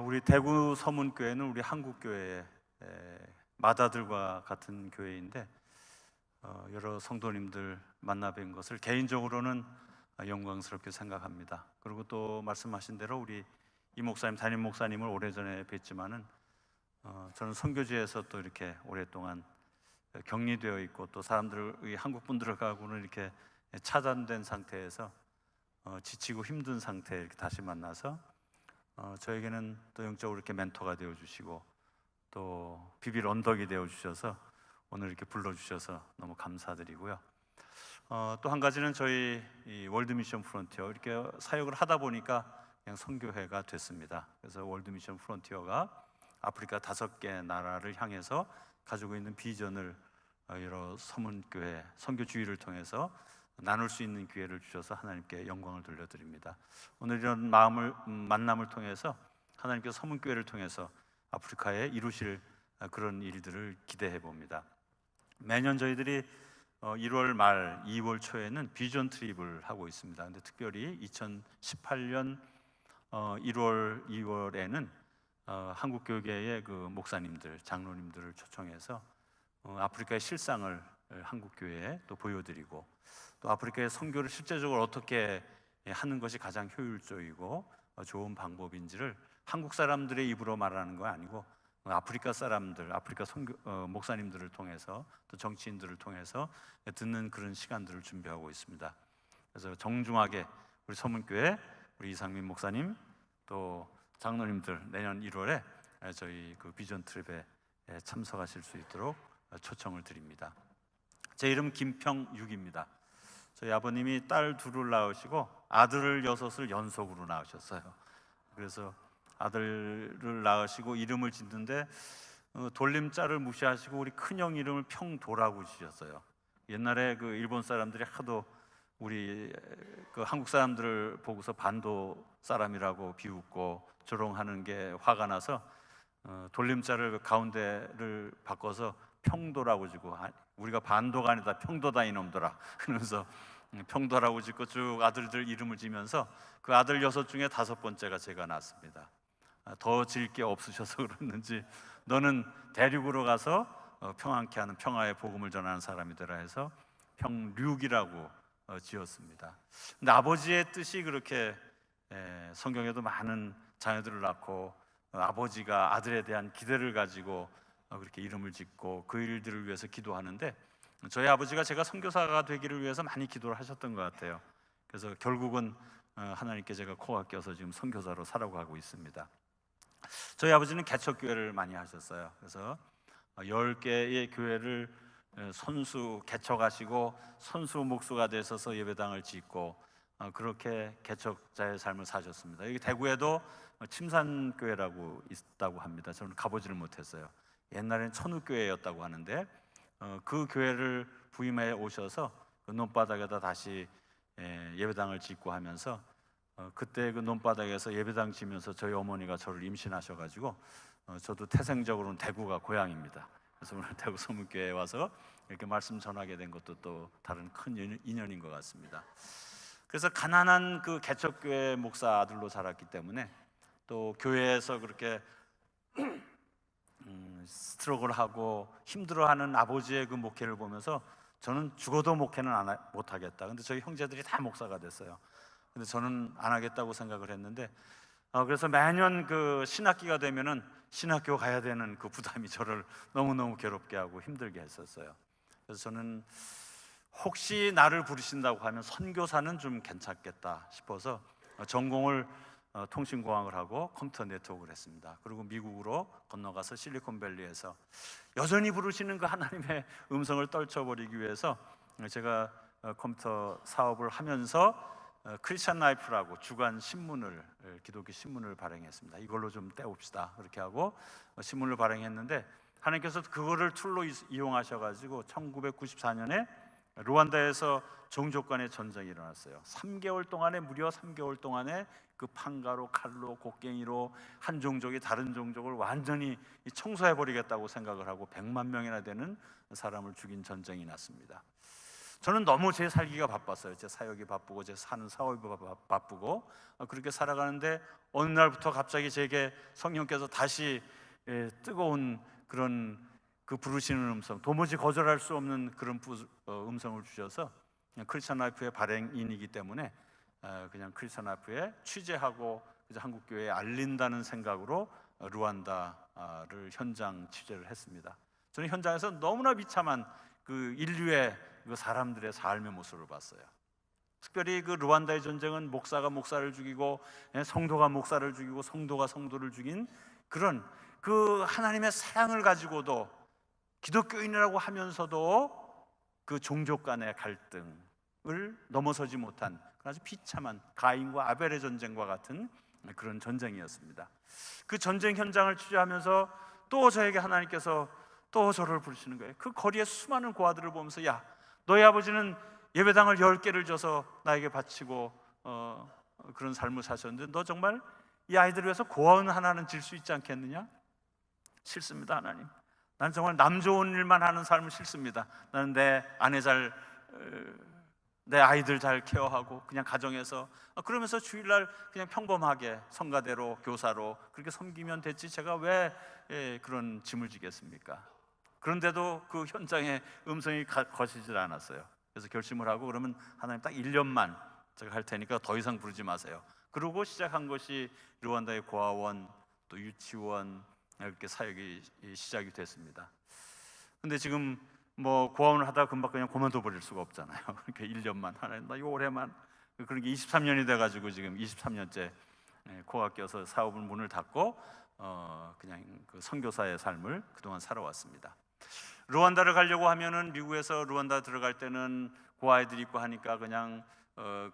우리 대구 서문교회는 우리 한국교회의 마다들과 같은 교회인데 여러 성도님들 만나 뵌 것을 개인적으로는 영광스럽게 생각합니다. 그리고 또 말씀하신 대로 우리 이 목사님, 담임 목사님을 오래전에 뵀지만은 저는 선교지에서 또 이렇게 오랫동안 격리되어 있고 또 사람들의 한국 분들하고는 이렇게 차단된 상태에서 지치고 힘든 상태에 이렇게 다시 만나서 저에게는 또 영적으로 이렇게 멘토가 되어 주시고 또 비빌 언덕이 되어 주셔서 오늘 이렇게 불러 주셔서 너무 감사드리고요. 또 한 가지는 저희 이 월드 미션 프론티어 이렇게 사역을 하다 보니까 그냥 선교회가 됐습니다. 그래서 월드 미션 프론티어가 아프리카 5개 나라를 향해서 가지고 있는 비전을 여러 서문교회 선교 주의를 통해서 나눌 수 있는 기회를 주셔서 하나님께 영광을 돌려드립니다. 오늘 이런 만남을 통해서 하나님께서 서문교회를 통해서 아프리카에 이루실 그런 일들을 기대해 봅니다. 매년 저희들이 1월 말 2월 초에는 비전 트립을 하고 있습니다. 근데 특별히 2018년 1월 2월에는 한국교회의 그 목사님들, 장로님들을 초청해서 아프리카의 실상을 한국교회에 또 보여드리고 또 아프리카의 선교를 실제적으로 어떻게 하는 것이 가장 효율적이고 좋은 방법인지를 한국 사람들의 입으로 말하는 거 아니고 아프리카 사람들, 아프리카 목사님들을 통해서 또 정치인들을 통해서 듣는 그런 시간들을 준비하고 있습니다. 그래서 정중하게 우리 서문교회 우리 이상민 목사님 또 장로님들 내년 1월에 저희 그 비전 트립에 참석하실 수 있도록 초청을 드립니다. 제 이름 김평육입니다. 저희 아버님이 딸 2을 낳으시고 아들을 6을 연속으로 낳으셨어요. 그래서 아들을 낳으시고 이름을 짓는데 돌림자를 무시하시고 우리 큰형 이름을 평도라고 지셨어요. 옛날에 그 일본 사람들이 하도 우리 그 한국 사람들을 보고서 반도 사람이라고 비웃고 조롱하는 게 화가 나서 돌림자를 가운데를 바꿔서 평도라고 지고 우리가 반도가 아니다 평도다 이놈들아 그러면서 평도라고 짓고 쭉 아들들 이름을 지면서 그 아들 6 중에 5번째가 제가 낳았습니다. 더 질 게 없으셔서 그랬는지 너는 대륙으로 가서 평안케 하는 평화의 복음을 전하는 사람이 되라 해서 평륙이라고 지었습니다. 근데 아버지의 뜻이 그렇게 성경에도 많은 자녀들을 낳고 아버지가 아들에 대한 기대를 가지고 그렇게 이름을 짓고 그 일들을 위해서 기도하는데 저희 아버지가 제가 선교사가 되기를 위해서 많이 기도를 하셨던 것 같아요. 그래서 결국은 하나님께 제가 코가 껴서 지금 선교사로 살아가고 있습니다. 저희 아버지는 개척교회를 많이 하셨어요. 그래서 10개의 교회를 손수 개척하시고 손수 목수가 되셔서 예배당을 짓고 그렇게 개척자의 삶을 사셨습니다. 여기 대구에도 침산교회라고 있다고 합니다. 저는 가보지를 못했어요. 옛날엔 천우교회였다고 하는데 그 교회를 부임해 오셔서 그 논바닥에다 다시 예배당을 짓고 하면서 그때 그 논바닥에서 예배당 지면서 저희 어머니가 저를 임신하셔가지고 저도 태생적으로는 대구가 고향입니다. 그래서 오늘 대구 서문교회에 와서 이렇게 말씀 전하게 된 것도 또 다른 큰 인연인 것 같습니다. 그래서 가난한 그 개척교회 목사 아들로 자랐기 때문에 또 교회에서 그렇게 스트럭을 하고 힘들어하는 아버지의 그 목회를 보면서 저는 죽어도 목회는 못하겠다. 근데 저희 형제들이 다 목사가 됐어요. 근데 저는 안 하겠다고 생각을 했는데 그래서 매년 그 신학기가 되면은 신학교 가야 되는 그 부담이 저를 너무너무 괴롭게 하고 힘들게 했었어요. 그래서 저는 혹시 나를 부르신다고 하면 선교사는 좀 괜찮겠다 싶어서 전공을 통신공학을 하고 컴퓨터 네트워크를 했습니다. 그리고 미국으로 건너가서 실리콘밸리에서 여전히 부르시는 그 하나님의 음성을 떨쳐버리기 위해서 제가 컴퓨터 사업을 하면서 크리스천 라이프라고 주간 신문을 기독교 신문을 발행했습니다. 이걸로 좀 떼봅시다 그렇게 하고 신문을 발행했는데 하나님께서 그거를 툴로 이용하셔가지고 1994년에 루안다에서 종족 간의 전쟁이 일어났어요. 3개월 동안에 무려 3개월 동안에 그 판가로 칼로 곡괭이로 한 종족이 다른 종족을 완전히 청소해버리겠다고 생각을 하고 100만 명이나 되는 사람을 죽인 전쟁이 났습니다. 저는 너무 제 살기가 바빴어요. 제 사역이 바쁘고 제 사는 사업이 바쁘고 그렇게 살아가는데 어느 날부터 갑자기 제게 성령께서 다시 뜨거운 그런 그 부르시는 음성, 도무지 거절할 수 없는 그런 음성을 주셔서 그냥 크리스천 라이프의 발행인이기 때문에 그냥 크리스천 라이프에 취재하고 한국 교회에 알린다는 생각으로 루안다를 현장 취재를 했습니다. 저는 현장에서 너무나 비참한 그 인류의 그 사람들의 삶의 모습을 봤어요. 특별히 그 루안다의 전쟁은 목사가 목사를 죽이고 성도가 목사를 죽이고 성도가 성도를 죽인 그런 그 하나님의 사랑을 가지고도 기독교인이라고 하면서도 그 종족 간의 갈등을 넘어서지 못한 아주 비참한 가인과 아벨의 전쟁과 같은 그런 전쟁이었습니다. 그 전쟁 현장을 취재하면서 또 저에게 하나님께서 또 저를 부르시는 거예요. 그 거리에 수많은 고아들을 보면서 야, 너희 아버지는 예배당을 10개를 줘서 나에게 바치고 그런 삶을 사셨는데 너 정말 이 아이들을 위해서 고아원 하나는 질 수 있지 않겠느냐? 싫습니다, 하나님. 나는 정말 남 좋은 일만 하는 삶을 싫습니다. 나는 내 아내 내 아이들 잘 케어하고 그냥 가정에서 그러면서 주일날 그냥 평범하게 성가대로 교사로 그렇게 섬기면 됐지 제가 왜 그런 짐을 지겠습니까? 그런데도 그 현장에 음성이 거치질 않았어요. 그래서 결심을 하고 그러면 하나님 딱 1년만 제가 할 테니까 더 이상 부르지 마세요. 그러고 시작한 것이 루안다의 고아원 또 유치원 이렇게 사역이 시작이 됐습니다. 근데 지금 뭐 고아원을 하다가 금방 그냥 그만둬 버릴 수가 없잖아요. 그러니까 1년만 하나님 나 이 올해만 그런 게 23년이 돼가지고 지금 23년째 코가 껴서 사업을 문을 닫고 그냥 그 선교사의 삶을 그동안 살아왔습니다. 루안다를 가려고 하면은 미국에서 루안다 들어갈 때는 고아이들이 있고 하니까 그냥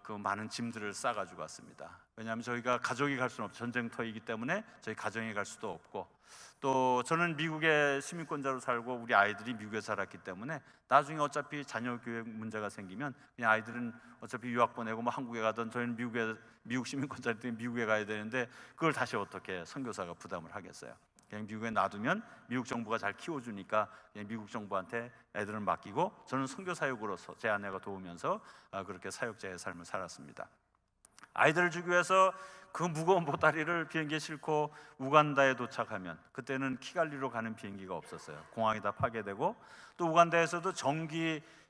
그 많은 짐들을 싸가지고 왔습니다. 왜냐하면 저희가 가족이 갈 수는 없죠. 전쟁터이기 때문에 저희 가정이 갈 수도 없고 또 저는 미국의 시민권자로 살고 우리 아이들이 미국에 살았기 때문에 나중에 어차피 자녀 교육 문제가 생기면 그냥 아이들은 어차피 유학 보내고 뭐 한국에 가든 저희는 미국 시민권자일 때 미국에 가야 되는데 그걸 다시 어떻게 선교사가 부담을 하겠어요. 그냥 미국에 놔두면 미국 정부가 잘 키워주니까 그냥 미국 정부한테 애들을 맡기고 저는 선교 사역으로서 제 아내가 도우면서 그렇게 사역자의 삶을 살았습니다. 아이들을 주기 위해서 그 무거운 보따리를 비행기에 싣고 우간다에 도착하면 그때는 키갈리로 가는 비행기가 없었어요. 공항이 다 파괴되고 또 우간다에서도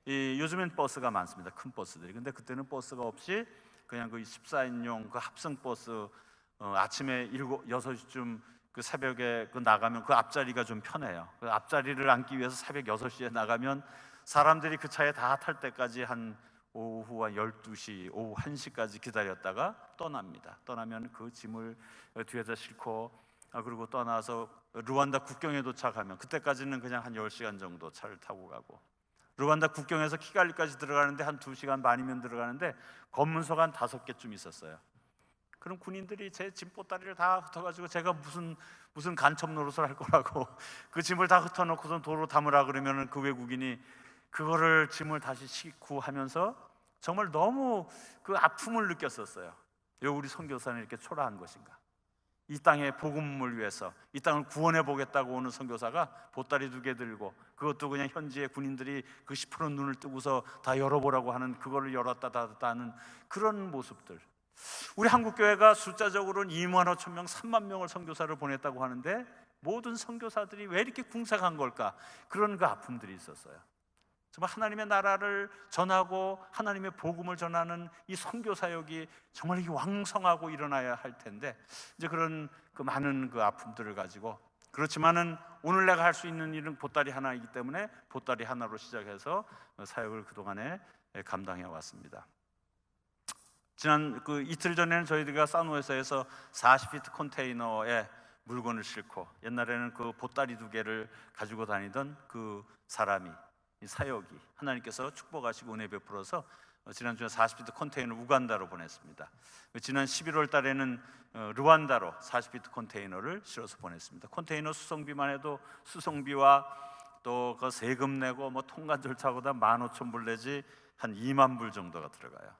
요즘엔 버스가 많습니다. 큰 버스들이. 근데 그때는 버스가 없이 그냥 그 14인용 그 합성 버스 아침에 6시쯤 그 새벽에 그 나가면 그 앞자리가 좀 편해요. 그 앞자리를 앉기 위해서 새벽 6시에 나가면 사람들이 그 차에 다 탈 때까지 한 오후 한 12시, 오후 1시까지 기다렸다가 떠납니다. 떠나면 그 짐을 뒤에다 싣고 그리고 떠나서 루안다 국경에 도착하면 그때까지는 그냥 한 10시간 정도 차를 타고 가고 루안다 국경에서 키갈리까지 들어가는데 한 2시간 반이면 들어가는데 검문소가 한 5개쯤 있었어요. 그럼 군인들이 제 짐보따리를 다 흩어가지고 제가 무슨 간첩 노릇을 할 거라고 그 짐을 다 흩어놓고선 도로 담으라 그러면은 그 외국인이 그거를 짐을 다시 싣고 하면서 정말 너무 그 아픔을 느꼈었어요. 왜 우리 선교사는 이렇게 초라한 것인가? 이 땅의 복음을 위해서 이 땅을 구원해 보겠다고 오는 선교사가 보따리 2개 들고 그것도 그냥 현지의 군인들이 그 10% 눈을 뜨고서 다 열어보라고 하는 그거를 열었다 닫았다 하는 그런 모습들. 우리 한국교회가 숫자적으로는 2만 5천 명, 3만 명을 선교사를 보냈다고 하는데 모든 선교사들이 왜 이렇게 궁색한 걸까? 그런 그 아픔들이 있었어요. 정말 하나님의 나라를 전하고 하나님의 복음을 전하는 이 선교 사역이 정말 왕성하고 일어나야 할 텐데 이제 그런 그 많은 그 아픔들을 가지고 그렇지만은 오늘 내가 할 수 있는 일은 보따리 하나이기 때문에 보따리 하나로 시작해서 사역을 그동안에 감당해 왔습니다. 지난 그 이틀 전에는 저희가 산호에서에서 40피트 컨테이너에 물건을 싣고 옛날에는 그 보따리 2개를 가지고 다니던 그 사람이 이 사역이 하나님께서 축복하시고 은혜 베풀어서 지난주에 40피트 컨테이너 우간다로 보냈습니다. 지난 11월 달에는 르완다로 40피트 컨테이너를 실어서 보냈습니다. 컨테이너 수송비만 해도 수송비와 또 그 세금 내고 뭐 통관 절차하고 다 15,000불 내지 한 2만 불 정도가 들어가요.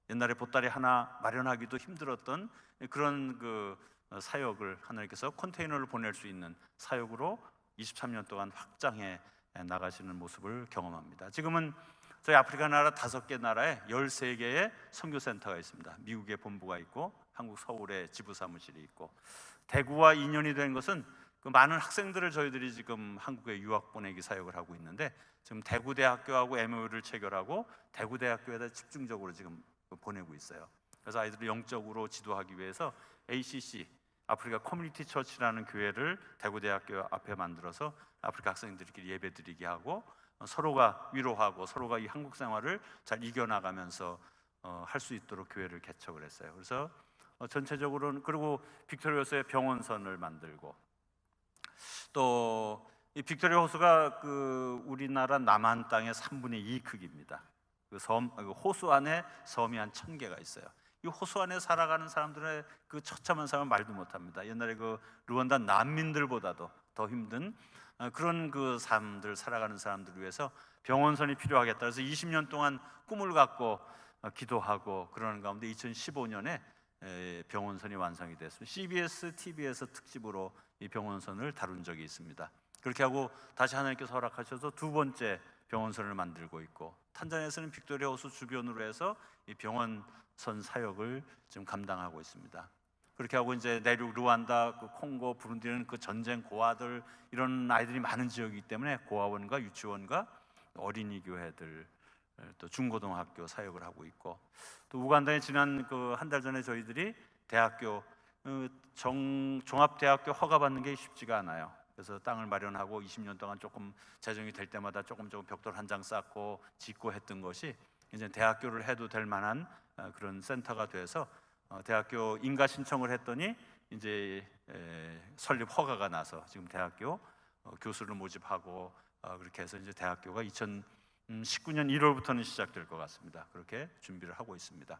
옛날에 보따리 하나 마련하기도 힘들었던 그런 그 사역을 하나님께서 컨테이너를 보낼 수 있는 사역으로 23년 동안 확장해 나가시는 모습을 경험합니다. 지금은 저희 아프리카 나라 5개 나라에 13개의 선교센터가 있습니다. 미국에 본부가 있고 한국 서울에 지부 사무실이 있고, 대구와 인연이 된 것은 그 많은 학생들을 저희들이 지금 한국에 유학 보내기 사역을 하고 있는데, 지금 대구대학교하고 MOU를 체결하고 대구대학교에다 집중적으로 지금 보내고 있어요. 그래서 아이들을 영적으로 지도하기 위해서 ACC, 아프리카 커뮤니티 처치라는 교회를 대구대학교 앞에 만들어서 아프리카 학생들끼리 예배드리게 하고, 서로가 위로하고 서로가 이 한국 생활을 잘 이겨나가면서 할 수 있도록 교회를 개척을 했어요. 그래서 전체적으로는, 그리고 빅토리아 호수에 병원선을 만들고, 또 이 빅토리아 호수가 그 우리나라 남한 땅의 3분의 2 크기입니다. 그 호수 안에 섬이 한 1000개가 있어요. 이 호수 안에 살아가는 사람들의 그 처참한 삶은 말도 못합니다. 옛날에 그 루안다 난민들보다도 더 힘든 그런 그 삶들 살아가는 사람들을 위해서 병원선이 필요하겠다. 그래서 20년 동안 꿈을 갖고 기도하고 그러는 가운데 2015년에 병원선이 완성이 됐습니다. CBS TV에서 특집으로 이 병원선을 다룬 적이 있습니다. 그렇게 하고 다시 하나님께서 허락하셔서 2번째 병원선을 만들고 있고, 탄자니아에서는 빅토리아 호수 주변으로 해서 이 병원선 사역을 지금 감당하고 있습니다. 그렇게 하고 이제 내륙 루안다, 그 콩고, 부룬디는 그 전쟁 고아들, 이런 아이들이 많은 지역이기 때문에 고아원과 유치원과 어린이 교회들, 또 중고등학교 사역을 하고 있고, 또 우간다에 지난 그 한 달 전에 저희들이 대학교 종합대학교 허가 받는 게 쉽지가 않아요. 그래서 땅을 마련하고 20년 동안 조금 재정이 될 때마다 조금 벽돌 한 장 쌓고 짓고 했던 것이 이제 대학교를 해도 될 만한 그런 센터가 돼서 대학교 인가 신청을 했더니 이제 설립 허가가 나서 지금 대학교 교수를 모집하고 그렇게 해서 이제 대학교가 2019년 1월부터는 시작될 것 같습니다. 그렇게 준비를 하고 있습니다.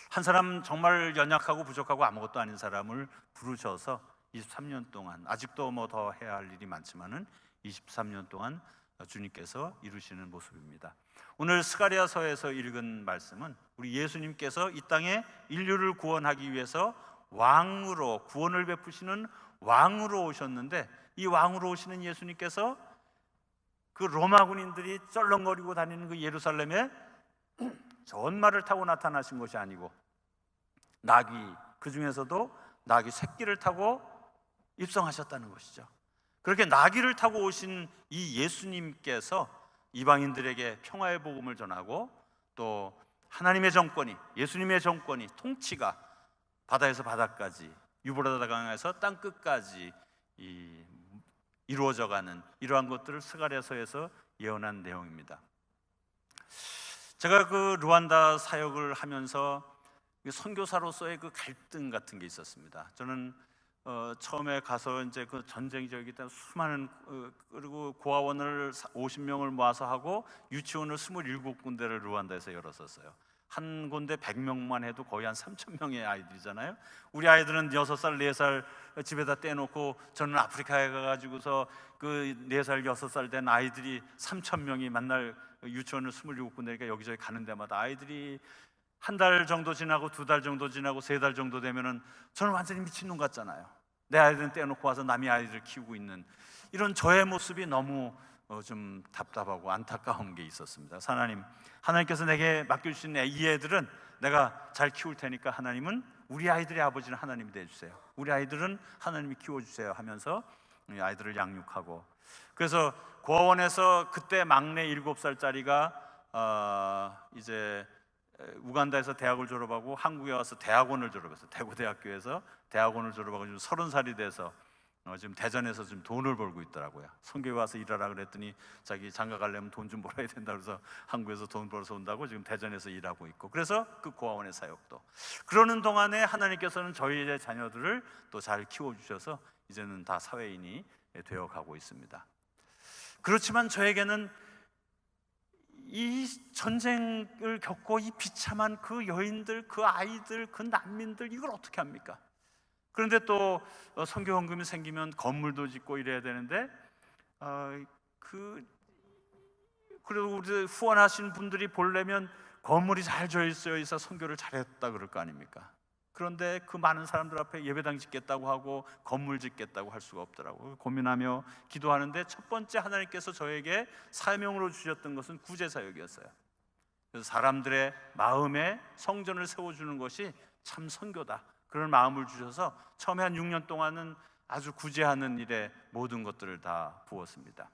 한 사람, 정말 연약하고 부족하고 아무것도 아닌 사람을 부르셔서 23년 동안, 아직도 뭐 더 해야 할 일이 많지만은 23년 동안 주님께서 이루시는 모습입니다. 오늘 스가랴서에서 읽은 말씀은 우리 예수님께서 이 땅에 인류를 구원하기 위해서 왕으로, 구원을 베푸시는 왕으로 오셨는데, 이 왕으로 오시는 예수님께서 그 로마 군인들이 쩔렁거리고 다니는 그 예루살렘에 전말을 타고 나타나신 것이 아니고 나귀, 그 중에서도 나귀 새끼를 타고 입성하셨다는 것이죠. 그렇게 나귀를 타고 오신 이 예수님께서 이방인들에게 평화의 복음을 전하고, 또 하나님의 정권이, 예수님의 정권이, 통치가 바다에서 바다까지, 유브라다 강에서 땅 끝까지 이루어져가는 이러한 것들을 스가랴서에서 예언한 내용입니다. 제가 그 루안다 사역을 하면서 선교사로서의 그 갈등 같은 게 있었습니다. 저는 처음에 가서 이제 그 전쟁 지역이기 때문에 수많은 그리고 고아원을 50명을 모아서 하고 유치원을 27군데를 루안다에서 열었었어요. 한 군데 100명만 해도 거의 한 3,000명의 아이들이잖아요. 우리 아이들은 6살, 4살 집에다 떼놓고, 저는 아프리카에 가가지고서 그 4살, 6살 된 아이들이 3,000명이 만날 유치원을 27군데니까 여기저기 가는 데마다 아이들이 한 달 정도 지나고 2달 정도 지나고 3달 정도 되면은 저는 완전히 미친놈 같잖아요. 내 아이들은 떼놓고 와서 남의 아이들을 키우고 있는 이런 저의 모습이 너무 좀 답답하고 안타까운 게 있었습니다. 하나님께서 내게 맡겨주신 이 애들은 내가 잘 키울 테니까 하나님은, 우리 아이들의 아버지는 하나님이 되어주세요, 우리 아이들은 하나님이 키워주세요 하면서 아이들을 양육하고, 그래서 고아원에서 그때 막내 7살짜리가 이제 우간다에서 대학을 졸업하고 한국에 와서 대학원을 졸업했어요. 대구대학교에서 대학원을 졸업하고 지금 30살이 돼서 지금 대전에서 지금 돈을 벌고 있더라고요. 선교에 와서 일하라 그랬더니 자기 장가 가려면 돈 좀 벌어야 된다 그래서 한국에서 돈 벌어서 온다고 지금 대전에서 일하고 있고, 그래서 그 고아원의 사역도 그러는 동안에 하나님께서는 저희의 자녀들을 또 잘 키워주셔서 이제는 다 사회인이 되어가고 있습니다. 그렇지만 저에게는 이 전쟁을 겪고 이 비참한 그 여인들, 그 아이들, 그 난민들, 이걸 어떻게 합니까? 그런데 또 선교헌금이 생기면 건물도 짓고 이래야 되는데 그래도 우리 후원하신 분들이 보려면 건물이 잘 져 있어야 선교를 잘했다 그럴 거 아닙니까? 그런데 그 많은 사람들 앞에 예배당 짓겠다고 하고 건물 짓겠다고 할 수가 없더라고요. 고민하며 기도하는데 첫 번째 하나님께서 저에게 사명으로 주셨던 것은 구제사역이었어요. 그래서 사람들의 마음에 성전을 세워주는 것이 참 선교다, 그런 마음을 주셔서 처음에 한 6년 동안은 아주 구제하는 일에 모든 것들을 다 부었습니다.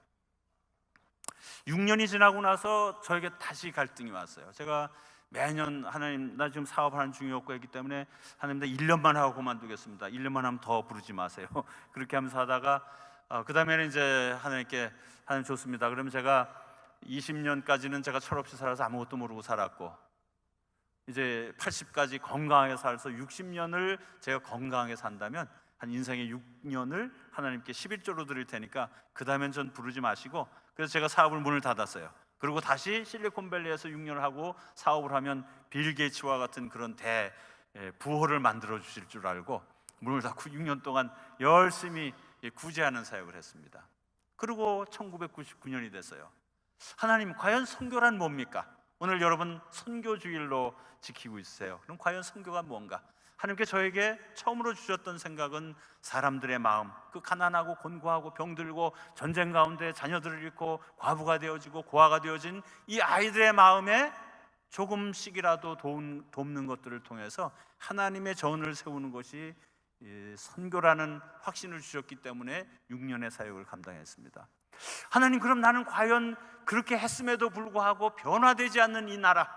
6년이 지나고 나서 저에게 다시 갈등이 왔어요. 제가 매년 하나님, 나 지금 사업하는 중이었고 했기 때문에 하나님, 나 1년만 하고 그만두겠습니다. 1년만 하면 더 부르지 마세요. 그렇게 하면서 하다가 그 다음에는 이제 하나님께, 하나님 좋습니다. 그러면 제가 20년까지는 제가 철없이 살아서 아무것도 모르고 살았고, 이제 80까지 건강하게 살아서 60년을 제가 건강하게 산다면 한 인생의 6년을 하나님께 11조로 드릴 테니까 그 다음엔 전 부르지 마시고, 그래서 제가 사업을 문을 닫았어요. 그리고 다시 실리콘밸리에서 6년을 하고 사업을 하면 빌 게이츠와 같은 그런 부호를 만들어 주실 줄 알고 문을 닫고 6년 동안 열심히 구제하는 사역을 했습니다. 그리고 1999년이 됐어요. 하나님, 과연 선교란 뭡니까? 오늘 여러분 선교주일로 지키고 있으세요. 그럼 과연 선교가 뭔가? 하나님께 저에게 처음으로 주셨던 생각은 사람들의 마음, 그 가난하고 곤고하고 병들고 전쟁 가운데 자녀들을 잃고 과부가 되어지고 고아가 되어진 이 아이들의 마음에 조금씩이라도 돕는 것들을 통해서 하나님의 전을 세우는 것이 선교라는 확신을 주셨기 때문에 6년의 사역을 감당했습니다. 하나님, 그럼 나는 과연 그렇게 했음에도 불구하고 변화되지 않는 이 나라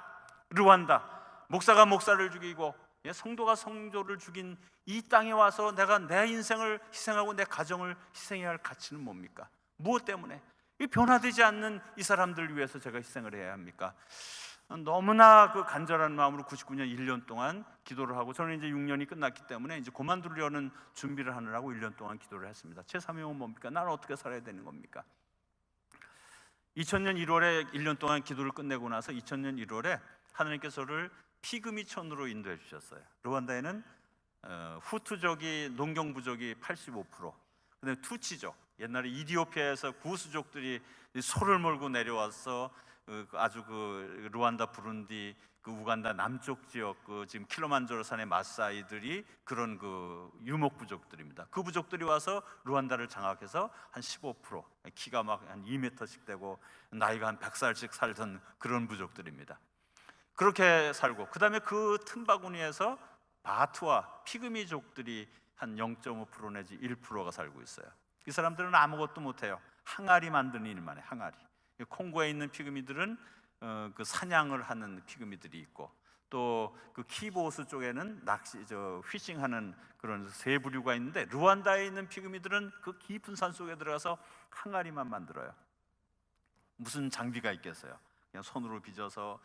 르완다, 목사가 목사를 죽이고 성도가 성도를 죽인 이 땅에 와서 내가 내 인생을 희생하고 내 가정을 희생해야 할 가치는 뭡니까? 무엇 때문에? 이 변화되지 않는 이 사람들을 위해서 제가 희생을 해야 합니까? 너무나 그 간절한 마음으로 99년 1년 동안 기도를 하고, 저는 이제 6년이 끝났기 때문에 이제 그만두려는 준비를 하느라고 1년 동안 기도를 했습니다. 제 사명은 뭡니까? 나는 어떻게 살아야 되는 겁니까? 2000년 1월에 1년 동안 기도를 끝내고 나서 2000년 1월에 하나님께서 저를 피그미촌으로 인도해 주셨어요. 르완다에는 후투족이, 농경 부족이 85%, 그다음에 투치족, 옛날에 이디오피아에서 구스족들이 소를 몰고 내려와서 아주 그 르완다, 부룬디, 그 우간다 남쪽 지역, 그 지금 킬로만자로 산의 마사이들이 그런 그 유목 부족들입니다. 그 부족들이 와서 르완다를 장악해서 한 15%, 키가 막 한 2m씩 되고 나이가 한 100살씩 살던 그런 부족들입니다. 그렇게 살고, 그 다음에 그 틈바구니에서 바투와 피그미족들이 한 0.5% 내지 1%가 살고 있어요. 이 사람들은 아무것도 못해요. 항아리 만드는 일만 해, 항아리. 콩고에 있는 피그미들은 그 사냥을 하는 피그미들이 있고, 또 그 키보스 쪽에는 피싱하는 그런 새 부류가 있는데, 르완다에 있는 피그미들은 그 깊은 산 속에 들어가서 항아리만 만들어요. 무슨 장비가 있겠어요? 그냥 손으로 빚어서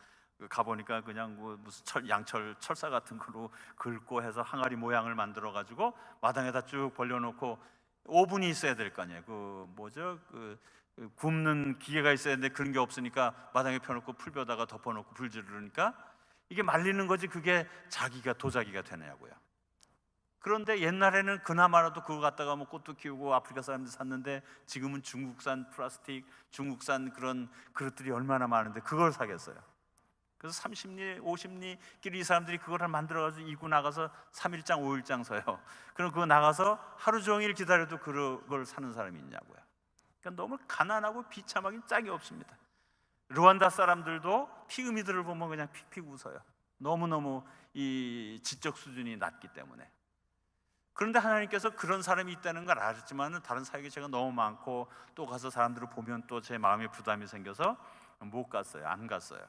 가보니까 그냥 무슨 양철 철사 같은 거로 긁고 해서 항아리 모양을 만들어 가지고 마당에다 쭉 벌려놓고 오븐이 있어야 될 거 아니에요. 굽는 기계가 있어야 되는데 그런 게 없으니까 마당에 펴놓고 풀벼다가 덮어놓고 불 지르니까 이게 말리는 거지 그게 도자기가 되냐고요. 그런데 옛날에는 그나마라도 그거 갖다가 꽃도 키우고 아프리카 사람들이 샀는데, 지금은 중국산 플라스틱, 중국산 그런 그릇들이 얼마나 많은데 그걸 사겠어요. 그래서 30리, 50리끼리 이 사람들이 그걸 만들어가지고 이고 나가서 3일장, 5일장 서요. 그럼 그거 나가서 하루 종일 기다려도 그걸 사는 사람이 있냐고요. 그러니까 너무 가난하고 비참하긴 짝이 없습니다. 르완다 사람들도 피그미들을 보면 그냥 픽픽 웃어요. 너무너무 이 지적 수준이 낮기 때문에. 그런데 하나님께서 그런 사람이 있다는 걸 알았지만 다른 사역이 제가 너무 많고 또 가서 사람들을 보면 또 제 마음에 부담이 생겨서 못 갔어요. 안 갔어요.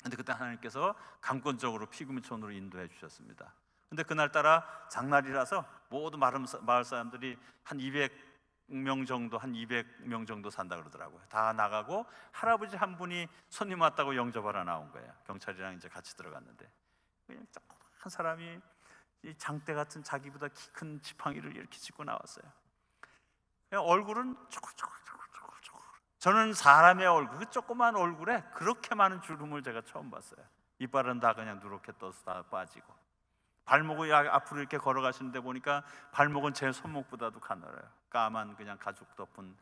근데 그때 하나님께서 강권적으로 피그미촌으로 인도해 주셨습니다. 근데 그날따라 장날이라서 모두 마을 사람들이 한 200명 정도 산다 그러더라고요. 다 나가고 할아버지 한 분이 손님 왔다고 영접하러 나온 거예요. 경찰이랑 이제 같이 들어갔는데 그냥 한 사람이 이 장대 같은 자기보다 키 큰 지팡이를 이렇게 짚고 나왔어요. 얼굴은 저는 사람의 얼굴, 그 조그만 얼굴에 그렇게 많은 주름을 제가 처음 봤어요. 이빨은 다 그냥 누렇게 떠서 다 빠지고, 발목을 앞으로 이렇게 걸어가시는데 보니까 발목은 제 손목보다도 가늘어요. 까만 그냥 가죽 덮은.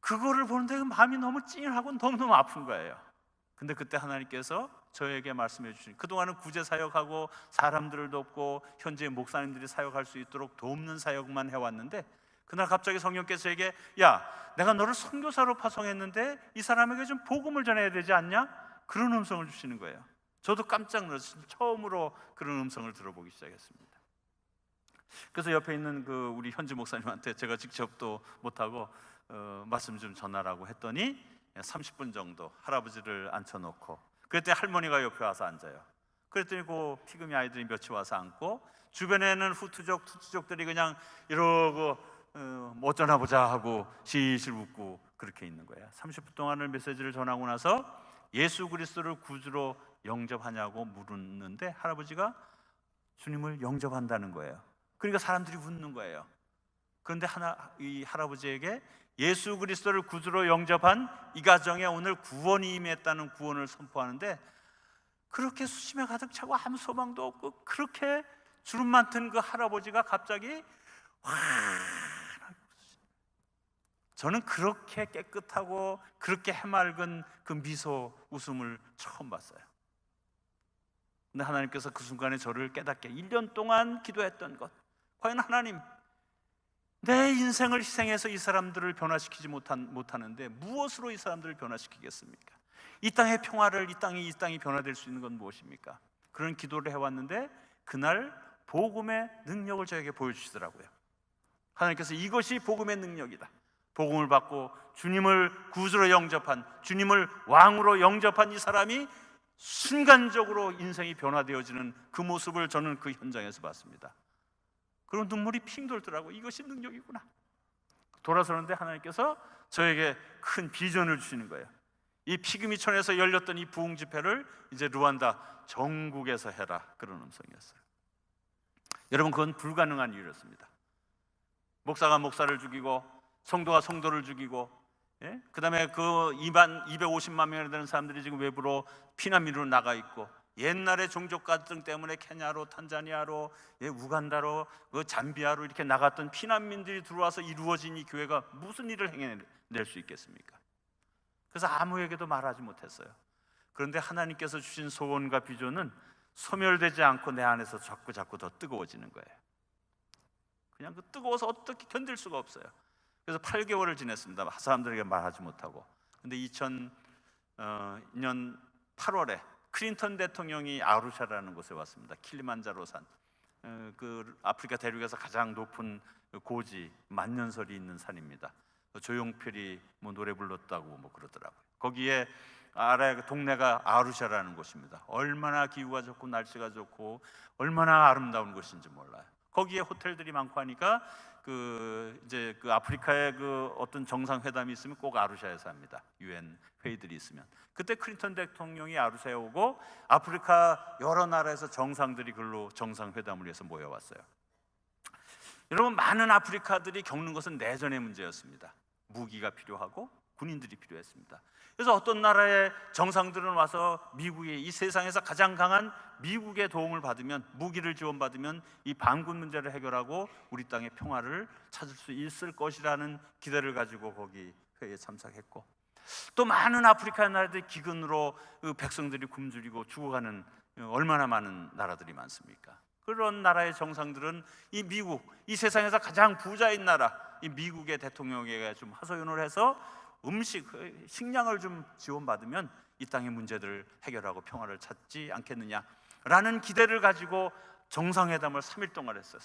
그거를 보는데 마음이 너무 찡하고 너무너무 아픈 거예요. 근데 그때 하나님께서 저에게 말씀해 주신, 그동안은 구제 사역하고 사람들을 돕고 현재 목사님들이 사역할 수 있도록 돕는 사역만 해왔는데, 그날 갑자기 성령께서 저에게, 야, 내가 너를 선교사로 파송했는데 이 사람에게 좀 복음을 전해야 되지 않냐? 그런 음성을 주시는 거예요. 저도 깜짝 놀랐어요. 처음으로 그런 음성을 들어보기 시작했습니다. 그래서 옆에 있는 우리 현지 목사님한테 제가 직접 또 못하고 말씀 좀 전하라고 했더니 30분 정도 할아버지를 앉혀놓고, 그랬더니 할머니가 옆에 와서 앉아요. 그랬더니 그 피그미 아이들이 몇이 와서 앉고, 주변에는 후투족, 투투족들이 그냥 이러고 뭐 어쩌나 보자 하고 실실 웃고 그렇게 있는 거예요. 30분 동안을 메시지를 전하고 나서 예수 그리스도를 구주로 영접하냐고 물었는데 할아버지가 주님을 영접한다는 거예요. 그러니까 사람들이 웃는 거예요. 그런데 이 할아버지에게 예수 그리스도를 구주로 영접한 이 가정에 오늘 구원이 임했다는 구원을 선포하는데, 그렇게 수심에 가득 차고 아무 소망도 없고 그렇게 주름 많던 그 할아버지가 갑자기 환하게 웃으시는, 저는 그렇게 깨끗하고 그렇게 해맑은 그 미소, 웃음을 처음 봤어요. 근데 하나님께서 그 순간에 저를 깨닫게, 1년 동안 기도했던 것, 과연 하나님, 내 인생을 희생해서 이 사람들을 변화시키지 못하는데 무엇으로 이 사람들을 변화시키겠습니까? 이 땅의 평화를, 이 땅이 변화될 수 있는 건 무엇입니까? 그런 기도를 해왔는데 그날 복음의 능력을 저에게 보여주시더라고요. 하나님께서 이것이 복음의 능력이다, 복음을 받고 주님을 구주로 영접한, 주님을 왕으로 영접한 이 사람이 순간적으로 인생이 변화되어지는 그 모습을 저는 그 현장에서 봤습니다. 그런 눈물이 핑 돌더라고요. 이것이 능력이구나. 돌아서는데 하나님께서 저에게 큰 비전을 주시는 거예요. 이 피그미촌에서 열렸던 이 부흥 집회를 이제 루안다 전국에서 해라, 그런 음성이었어요. 여러분, 그건 불가능한 일이었습니다. 목사가 목사를 죽이고 성도가 성도를 죽이고, 그 다음에 그 250만 명이 되는 사람들이 지금 외부로 피난민으로 나가 있고, 옛날에 종족 갈등 때문에 케냐로, 탄자니아로, 우간다로, 잠비아로 이렇게 나갔던 피난민들이 들어와서 이루어진 이 교회가 무슨 일을 행해낼 수 있겠습니까? 그래서 아무에게도 말하지 못했어요. 그런데 하나님께서 주신 소원과 비전은 소멸되지 않고 내 안에서 자꾸 더 뜨거워지는 거예요. 그냥 그 뜨거워서 어떻게 견딜 수가 없어요. 그래서 8개월을 지냈습니다. 사람들에게 말하지 못하고. 근데 2000년 8월에 클린턴 대통령이 아루샤라는 곳에 왔습니다. 킬리만자로산, 그 아프리카 대륙에서 가장 높은 고지, 만년설이 있는 산입니다. 조용필이 뭐 노래 불렀다고 뭐 그러더라고요. 거기에 아래 동네가 아루샤라는 곳입니다. 얼마나 기후가 좋고 날씨가 좋고 얼마나 아름다운 곳인지 몰라요. 거기에 호텔들이 많고 하니까 이제 아프리카에 어떤 정상회담이 있으면 꼭 아루샤에서 합니다. UN 회의들이 있으면. 그때 클린턴 대통령이 아루샤에 오고 아프리카 여러 나라에서 정상들이 글로 정상회담을 위해서 모여왔어요. 여러분, 많은 아프리카들이 겪는 것은 내전의 문제였습니다. 무기가 필요하고 군인들이 필요했습니다. 그래서 어떤 나라의 정상들은 와서 미국의, 이 세상에서 가장 강한 미국의 도움을 받으면, 무기를 지원받으면 이 반군 문제를 해결하고 우리 땅의 평화를 찾을 수 있을 것이라는 기대를 가지고 거기 회의에 참석했고, 또 많은 아프리카 나라들이 기근으로 백성들이 굶주리고 죽어가는 얼마나 많은 나라들이 많습니까? 그런 나라의 정상들은 이 미국, 이 세상에서 가장 부자인 나라, 이 미국의 대통령에게 좀 하소연을 해서 식량을 좀 지원받으면 이 땅의 문제들을 해결하고 평화를 찾지 않겠느냐라는 기대를 가지고 정상회담을 3일 동안 했어요.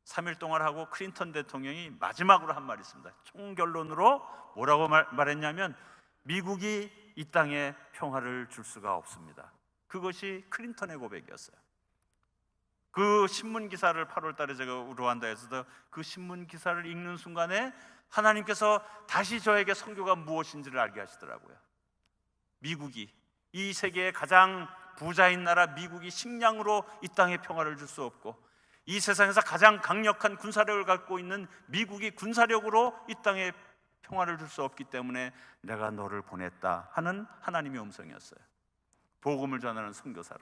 3일 동안 하고 클린턴 대통령이 마지막으로 한 말이 있습니다. 총결론으로 뭐라고 말했냐면, 미국이 이 땅에 평화를 줄 수가 없습니다. 그것이 클린턴의 고백이었어요. 그 신문 기사를 8월 달에 제가 루안다에서도 그 신문 기사를 읽는 순간에 하나님께서 다시 저에게 선교가 무엇인지를 알게 하시더라고요. 미국이, 이 세계의 가장 부자인 나라 미국이 식량으로 이 땅에 평화를 줄 수 없고, 이 세상에서 가장 강력한 군사력을 갖고 있는 미국이 군사력으로 이 땅에 평화를 줄 수 없기 때문에 내가 너를 보냈다 하는 하나님의 음성이었어요. 복음을 전하는 선교사로.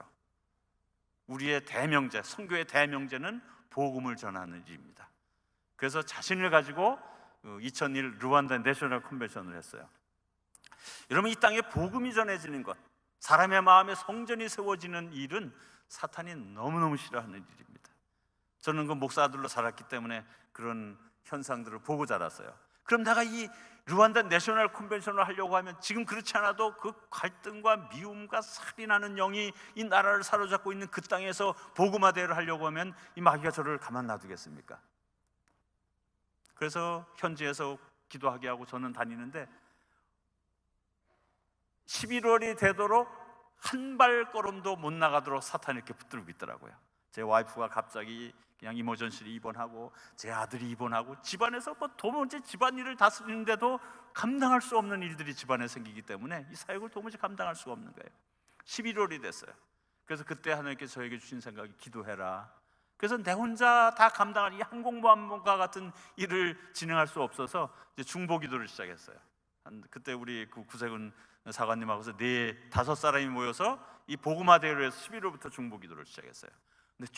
우리의 대명제, 선교의 대명제는 복음을 전하는 일입니다. 그래서 자신을 가지고 2001 루안다 내셔널 컨벤션을 했어요. 여러분, 이 땅에 복음이 전해지는 것, 사람의 마음에 성전이 세워지는 일은 사탄이 너무너무 싫어하는 일입니다. 저는 그 목사들로 자랐기 때문에 그런 현상들을 보고 자랐어요. 그럼 내가 이 루안다 내셔널 컨벤션을 하려고 하면 지금 그렇지 않아도 그 갈등과 미움과 살인하는 영이 이 나라를 사로잡고 있는 그 땅에서 복음화 대회를 하려고 하면 이 마귀가 저를 가만 놔두겠습니까? 그래서 현지에서 기도하게 하고 저는 다니는데 11월이 되도록 한 발걸음도 못 나가도록 사탄이 이렇게 붙들고 있더라고요. 제 와이프가 갑자기 그냥 이머전시를 입원하고 제 아들이 입원하고 집안에서 뭐 도무지 집안일을 다스리는데도 감당할 수 없는 일들이 집안에 생기기 때문에 이 사역을 도무지 감당할 수가 없는 거예요. 11월이 됐어요. 그래서 그때 하나님께서 저에게 주신 생각이 기도해라. 그래서 내 혼자 다 감당할 이 항공모함과 같은 일을 진행할 수 없어서 이제 중보 기도를 시작했어요. 그때 우리 그 구세군 사관님하고서 4-5 사람이 모여서 이 복음화 대회를 해서 11월부터 중보 기도를 시작했어요. 근데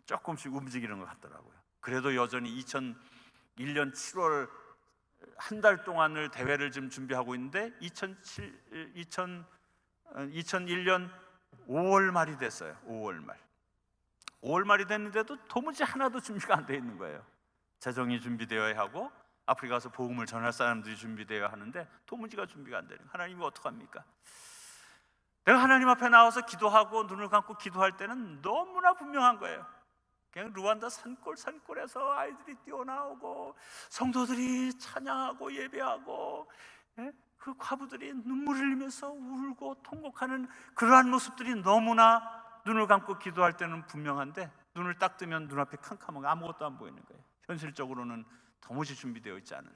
조금씩 움직이는 것 같더라고요. 그래도 여전히 2001년 7월 한 달 동안을 대회를 지금 준비하고 있는데 2001년 5월 말이 됐어요. 5월 말이 됐는데도 도무지 하나도 준비가 안 돼 있는 거예요. 재정이 준비되어야 하고 아프리카 가서 복음을 전할 사람들이 준비되어야 하는데 도무지가 준비가 안 되는 거예요. 하나님이 어떡합니까? 내가 하나님 앞에 나와서 기도하고 눈을 감고 기도할 때는 너무나 분명한 거예요. 그냥 루안다 산골에서 아이들이 뛰어나오고 성도들이 찬양하고 예배하고, 그 과부들이 눈물을 흘리면서 울고 통곡하는 그러한 모습들이 너무나 눈을 감고 기도할 때는 분명한데 눈을 딱 뜨면 눈앞에 캄캄하고 아무것도 안 보이는 거예요. 현실적으로는 도무지 준비되어 있지 않은.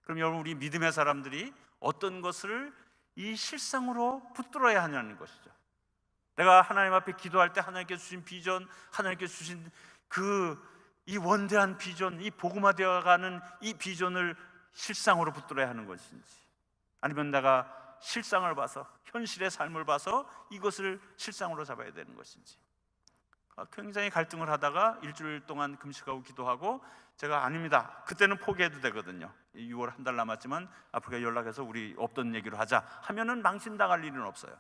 그럼 여러분, 우리 믿음의 사람들이 어떤 것을 이 실상으로 붙들어야 하냐는 것이죠. 내가 하나님 앞에 기도할 때 하나님께 주신 비전, 하나님께 주신 이 원대한 비전, 이 복음화되어가는 이 비전을 실상으로 붙들어야 하는 것인지, 아니면 내가 실상을 봐서 현실의 삶을 봐서 이것을 실상으로 잡아야 되는 것인지. 굉장히 갈등을 하다가 일주일 동안 금식하고 기도하고 제가 아닙니다, 그때는 포기해도 되거든요. 6월 한 달 남았지만 아프리카 연락해서 우리 없던 얘기로 하자 하면은 망신당할 일은 없어요.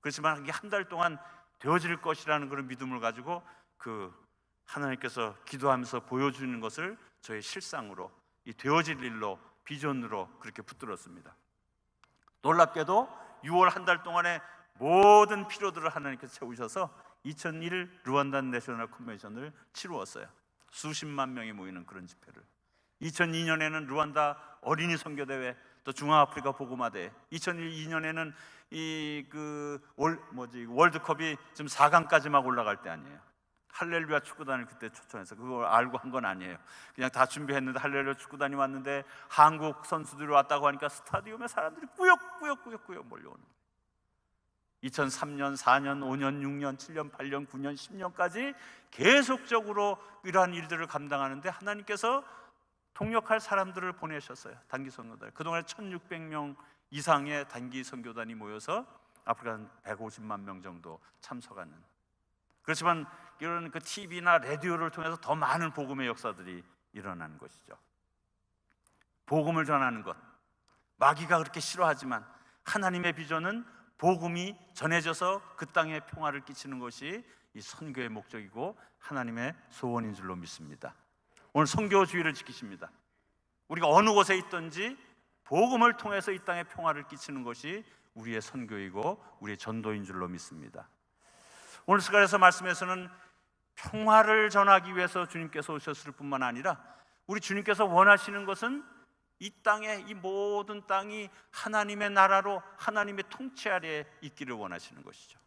그렇지만 이게 한 달 동안 되어질 것이라는 그런 믿음을 가지고 하나님께서 기도하면서 보여주는 것을 저의 실상으로, 이 되어질 일로, 비전으로 그렇게 붙들었습니다. 놀랍게도 6월 한 달 동안에 모든 필요들을 하나님께서 채우셔서 2001 루안다 내셔널 컨벤션을 치루었어요. 수십만 명이 모이는 그런 집회를. 2002년에는 루안다 어린이 선교대회, 또 중앙아프리카 복음화대회, 2002년에는 월드컵이 지금 4강까지 막 올라갈 때 아니에요. 할렐루야 축구단을 그때 초청해서, 그걸 알고 한 건 아니에요. 그냥 다 준비했는데 할렐루야 축구단이 왔는데 한국 선수들이 왔다고 하니까 스타디움에 사람들이 꾸역꾸역 몰려오는 거예요. 2003년, 4년, 5년, 6년, 7년, 8년, 9년, 10년까지 계속적으로 이러한 일들을 감당하는데 하나님께서 동역할 사람들을 보내셨어요. 단기 선교단. 그동안에 1600명 이상의 단기 선교단이 모여서 아프리카 한 150만 명 정도 참석하는. 그렇지만 이런 TV나 라디오를 통해서 더 많은 복음의 역사들이 일어나는 것이죠. 복음을 전하는 것, 마귀가 그렇게 싫어하지만 하나님의 비전은 복음이 전해져서 그 땅에 평화를 끼치는 것이 이 선교의 목적이고 하나님의 소원인 줄로 믿습니다. 오늘 선교주의를 지키십니다. 우리가 어느 곳에 있든지 복음을 통해서 이 땅에 평화를 끼치는 것이 우리의 선교이고 우리의 전도인 줄로 믿습니다. 오늘 스가랴서 말씀에서는 평화를 전하기 위해서 주님께서 오셨을 뿐만 아니라 우리 주님께서 원하시는 것은 이 땅에, 이 모든 땅이 하나님의 나라로 하나님의 통치 아래에 있기를 원하시는 것이죠.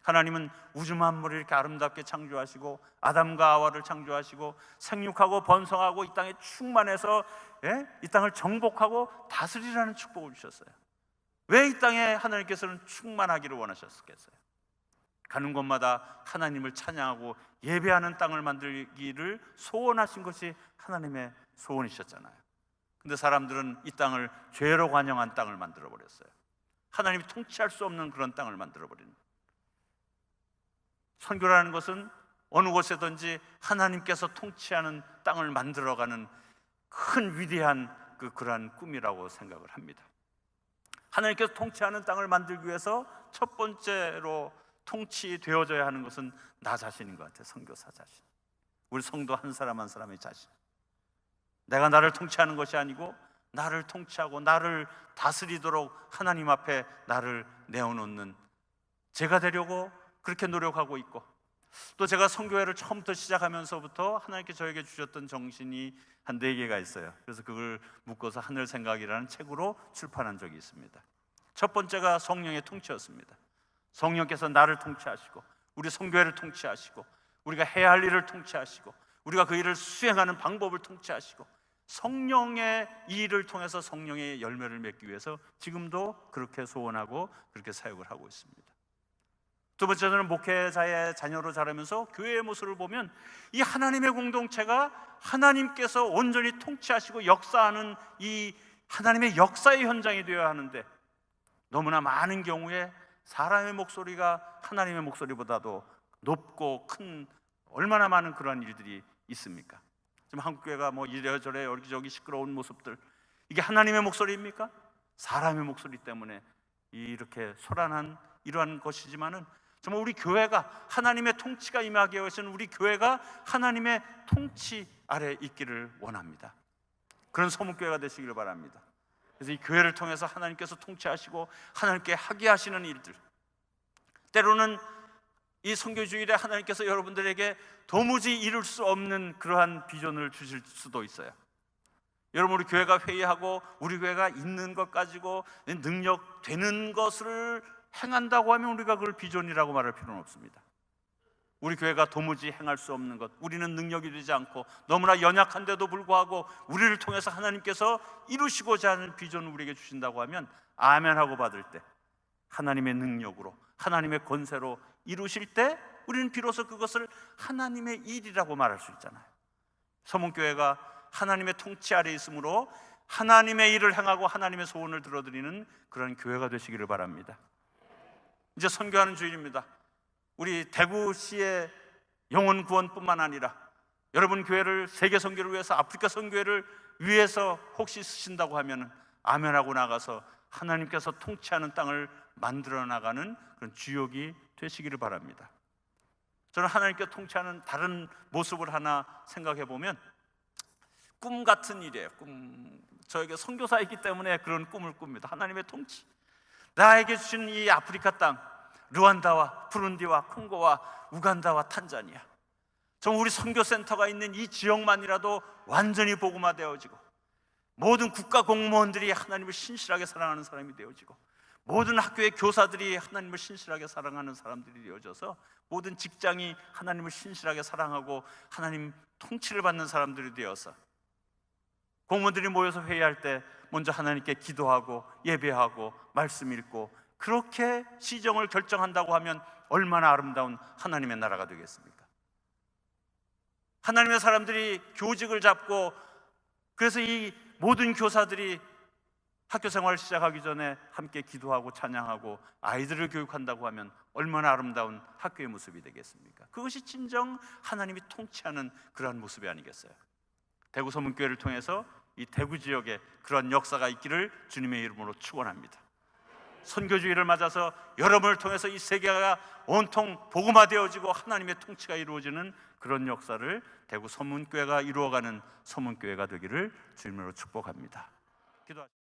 하나님은 우주 만물을 이렇게 아름답게 창조하시고 아담과 하와를 창조하시고 생육하고 번성하고 이 땅에 충만해서 이 땅을 정복하고 다스리라는 축복을 주셨어요. 왜 이 땅에 하나님께서는 충만하기를 원하셨겠어요? 가는 곳마다 하나님을 찬양하고 예배하는 땅을 만들기를 소원하신 것이 하나님의 소원이셨잖아요. 근데 사람들은 이 땅을 죄로 관영한 땅을 만들어버렸어요. 하나님이 통치할 수 없는 그런 땅을 만들어버리는. 선교라는 것은 어느 곳에든지 하나님께서 통치하는 땅을 만들어가는 큰 위대한 그러한 꿈이라고 생각을 합니다. 하나님께서 통치하는 땅을 만들기 위해서 첫 번째로 통치되어져야 하는 것은 나 자신인 것 같아요. 선교사 자신, 우리 성도 한 사람 한 사람의 자신. 내가 나를 통치하는 것이 아니고 나를 통치하고 나를 다스리도록 하나님 앞에 나를 내어놓는 제가 되려고 그렇게 노력하고 있고, 또 제가 선교회를 처음부터 시작하면서부터 하나님께 저에게 주셨던 정신이 한 4개가 있어요. 그래서 그걸 묶어서 하늘 생각이라는 책으로 출판한 적이 있습니다. 첫 번째가 성령의 통치였습니다. 성령께서 나를 통치하시고 우리 선교회를 통치하시고 우리가 해야 할 일을 통치하시고 우리가 그 일을 수행하는 방법을 통치하시고 성령의 이 일을 통해서 성령의 열매를 맺기 위해서 지금도 그렇게 소원하고 그렇게 사역을 하고 있습니다. 두 번째는 목회자의 자녀로 자라면서 교회의 모습을 보면 이 하나님의 공동체가 하나님께서 온전히 통치하시고 역사하는 이 하나님의 역사의 현장이 되어야 하는데, 너무나 많은 경우에 사람의 목소리가 하나님의 목소리보다도 높고 큰, 얼마나 많은 그러한 일들이 있습니까? 지금 한국교회가 뭐 이래저래 여기저기 시끄러운 모습들, 이게 하나님의 목소리입니까? 사람의 목소리 때문에 이렇게 소란한 이러한 것이지만은, 정말 우리 교회가 하나님의 통치가 임하게 하시는 우리 교회가 하나님의 통치 아래 있기를 원합니다. 그런 소문교회가 되시기를 바랍니다. 그래서 이 교회를 통해서 하나님께서 통치하시고 하나님께 하게 하시는 일들, 때로는 이 선교주일에 하나님께서 여러분들에게 도무지 이룰 수 없는 그러한 비전을 주실 수도 있어요. 여러분, 우리 교회가 회의하고 우리 교회가 있는 것 가지고 능력 되는 것을 행한다고 하면 우리가 그걸 비전이라고 말할 필요는 없습니다. 우리 교회가 도무지 행할 수 없는 것, 우리는 능력이 되지 않고 너무나 연약한데도 불구하고 우리를 통해서 하나님께서 이루시고자 하는 비전을 우리에게 주신다고 하면 아멘하고 받을 때, 하나님의 능력으로 하나님의 권세로 이루실 때 우리는 비로소 그것을 하나님의 일이라고 말할 수 있잖아요. 서문교회가 하나님의 통치 아래 있으므로 하나님의 일을 행하고 하나님의 소원을 들어드리는 그런 교회가 되시기를 바랍니다. 이제 선교하는 주일입니다. 우리 대구시의 영혼 구원뿐만 아니라 여러분 교회를 세계 선교를 위해서, 아프리카 선교회를 위해서 혹시 쓰신다고 하면 아멘하고 나가서 하나님께서 통치하는 땅을 만들어 나가는 그런 주역이 되시기를 바랍니다. 저는 하나님께 통치하는 다른 모습을 하나 생각해 보면 꿈 같은 일이에요. 저에게 선교사이기 때문에 그런 꿈을 꿉니다. 하나님의 통치, 나에게 주신 이 아프리카 땅, 르완다와 부룬디와 콩고와 우간다와 탄자니아, 정말 우리 선교센터가 있는 이 지역만이라도 완전히 복음화되어지고 모든 국가 공무원들이 하나님을 신실하게 사랑하는 사람이 되어지고 모든 학교의 교사들이 하나님을 신실하게 사랑하는 사람들이 되어져서 모든 직장이 하나님을 신실하게 사랑하고 하나님 통치를 받는 사람들이 되어서 공무원들이 모여서 회의할 때 먼저 하나님께 기도하고 예배하고 말씀 읽고 그렇게 시정을 결정한다고 하면 얼마나 아름다운 하나님의 나라가 되겠습니까? 하나님의 사람들이 교직을 잡고, 그래서 이 모든 교사들이 학교 생활을 시작하기 전에 함께 기도하고 찬양하고 아이들을 교육한다고 하면 얼마나 아름다운 학교의 모습이 되겠습니까? 그것이 진정 하나님이 통치하는 그러한 모습이 아니겠어요? 대구 서문교회를 통해서 이 대구 지역에 그런 역사가 있기를 주님의 이름으로 축원합니다. 선교주의를 맞아서 여러분을 통해서 이 세계가 온통 복음화되어지고 하나님의 통치가 이루어지는 그런 역사를 대구 서문교회가 이루어가는 서문교회가 되기를 주님으로 축복합니다. 기도하십시오.